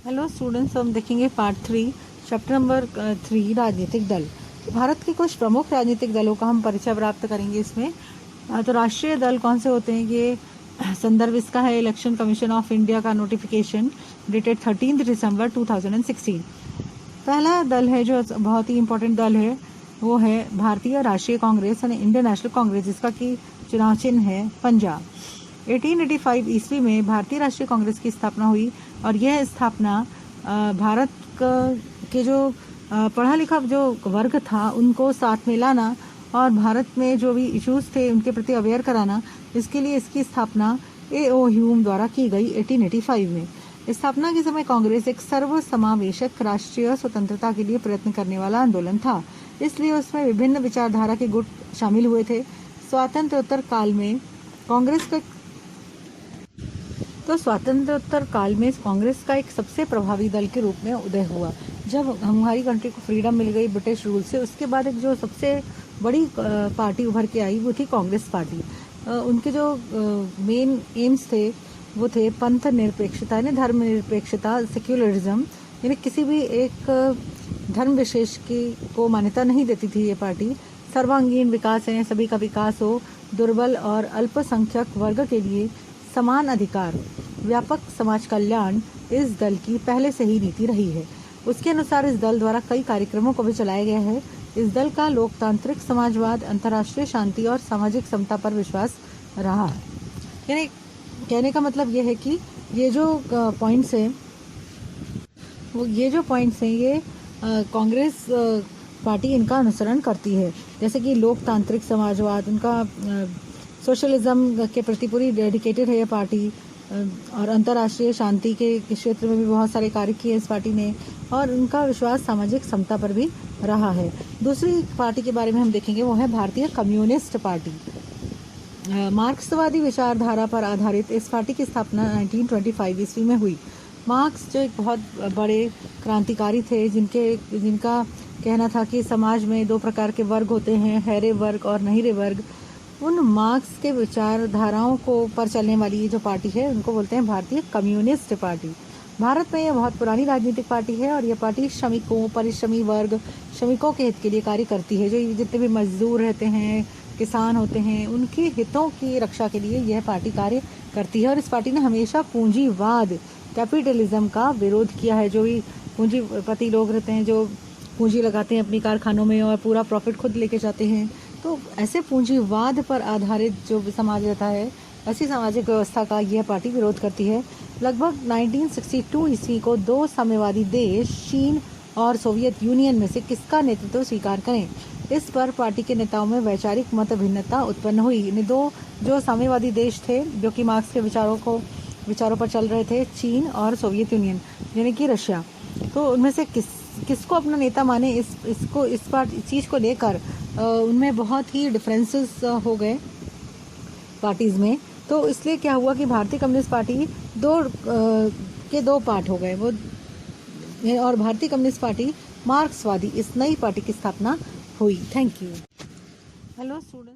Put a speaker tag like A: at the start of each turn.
A: Hello students, हम देखेंगे part 3 chapter number 3 राजनीतिक दल। भारत के कुछ प्रमुख राजनीतिक दलों का हम परिचय प्राप्त करेंगे इसमें। तो राष्ट्रीय दल कौन से होते हैं, ये संदर्भ इसका है इलेक्शन कमीशन ऑफ इंडिया का नोटिफिकेशन डेटेड 13 दिसंबर 2016। पहला दल है जो बहुत ही इंपॉर्टेंट दल है, वो है भारतीय राष्ट्रीय कांग्रेस यानी इंडियन नेशनल कांग्रेस, जिसका कि चुनाव चिन्ह है पंजा। 1885 ईस्वी में भारतीय राष्ट्रीय कांग्रेस की स्थापना हुई और यह स्थापना भारत के जो पढ़ा लिखा जो वर्ग था उनको साथ में लाना और भारत में जो भी इश्यूज थे उनके प्रति अवेयर कराना, इसके लिए इसकी स्थापना A.O. ह्यूम द्वारा की गई 1885 में। स्थापना के समय कांग्रेस एक सर्वसमावेशक राष्ट्रीय स्वतंत्रता के लिए प्रयत्न करने वाला आंदोलन था, इसलिए उसमें विभिन्न विचारधारा के गुट शामिल हुए थे। स्वातंत्रोत्तर काल में कांग्रेस का एक सबसे प्रभावी दल के रूप में उदय हुआ। जब हमारी कंट्री को फ्रीडम मिल गई ब्रिटिश रूल से, उसके बाद एक जो सबसे बड़ी पार्टी उभर के आई वो थी कांग्रेस पार्टी। उनके जो मेन एम्स थे वो थे पंथ निरपेक्षता यानी धर्म निरपेक्षता, सेक्युलरिज्म, यानी किसी भी एक धर्म विशेष को मान्यता नहीं देती थी ये पार्टी। सर्वांगीण विकास है, सभी का विकास हो, दुर्बल और अल्पसंख्यक वर्ग के लिए समान अधिकार, व्यापक समाज कल्याण इस दल की पहले से ही नीति रही है। उसके अनुसार इस दल द्वारा कई कार्यक्रमों को भी चलाया गया है। इस दल का लोकतांत्रिक समाजवाद, अंतर्राष्ट्रीय शांति और सामाजिक समता पर विश्वास रहा है। यानी कहने का मतलब ये है कि ये जो पॉइंट्स हैं ये कांग्रेस पार्टी इनका अनुसरण करती है। जैसे कि लोकतांत्रिक समाजवाद, उनका सोशलिज्म के प्रति पूरी डेडिकेटेड है ये पार्टी, और अंतर्राष्ट्रीय शांति के क्षेत्र में भी बहुत सारे कार्य किए इस पार्टी ने, और उनका विश्वास सामाजिक समता पर भी रहा है। दूसरी पार्टी के बारे में हम देखेंगे, वो है भारतीय कम्युनिस्ट पार्टी। मार्क्सवादी विचारधारा पर आधारित इस पार्टी की स्थापना 1925 ईस्वी में हुई। मार्क्स जो एक बहुत बड़े क्रांतिकारी थे, जिनका कहना था कि समाज में दो प्रकार के वर्ग होते हैं, हैरे वर्ग और नहीरे वर्ग। उन मार्क्स के विचारधाराओं को पर चलने वाली ये जो पार्टी है उनको बोलते हैं भारतीय कम्युनिस्ट पार्टी। भारत में यह बहुत पुरानी राजनीतिक पार्टी है और यह पार्टी श्रमिकों, परिश्रमी वर्ग, श्रमिकों के हित के लिए कार्य करती है। जो जितने भी मजदूर रहते हैं, किसान होते हैं, उनके हितों की रक्षा के लिए यह पार्टी कार्य करती है। और इस पार्टी ने हमेशा पूंजीवाद, कैपिटलिज्म का विरोध किया है। जो भी पूंजीपति लोग रहते हैं जो पूंजी लगाते हैं अपनी कारखानों में और पूरा प्रॉफिट खुद लेके जाते हैं, तो ऐसे पूंजीवाद पर आधारित जो समाज रहता है, ऐसी सामाजिक व्यवस्था का यह पार्टी विरोध करती है। लगभग 1962 ईस्वी को दो साम्यवादी देश चीन और सोवियत यूनियन में से किसका नेतृत्व स्वीकार करें, इस पर पार्टी के नेताओं में वैचारिक मत भिन्नता उत्पन्न हुई। दो जो साम्यवादी देश थे जो कि मार्क्स के विचारों पर चल रहे थे, चीन और सोवियत यूनियन यानी कि रशिया, तो उनमें से किसको अपना नेता माने, इस चीज़ को लेकर उनमें बहुत ही डिफरेंसेस हो गए पार्टीज़ में। तो इसलिए क्या हुआ कि भारतीय कम्युनिस्ट पार्टी दो पार्ट हो गए वो, और भारतीय कम्युनिस्ट पार्टी मार्क्सवादी इस नई पार्टी की स्थापना हुई। Thank you. Hello student.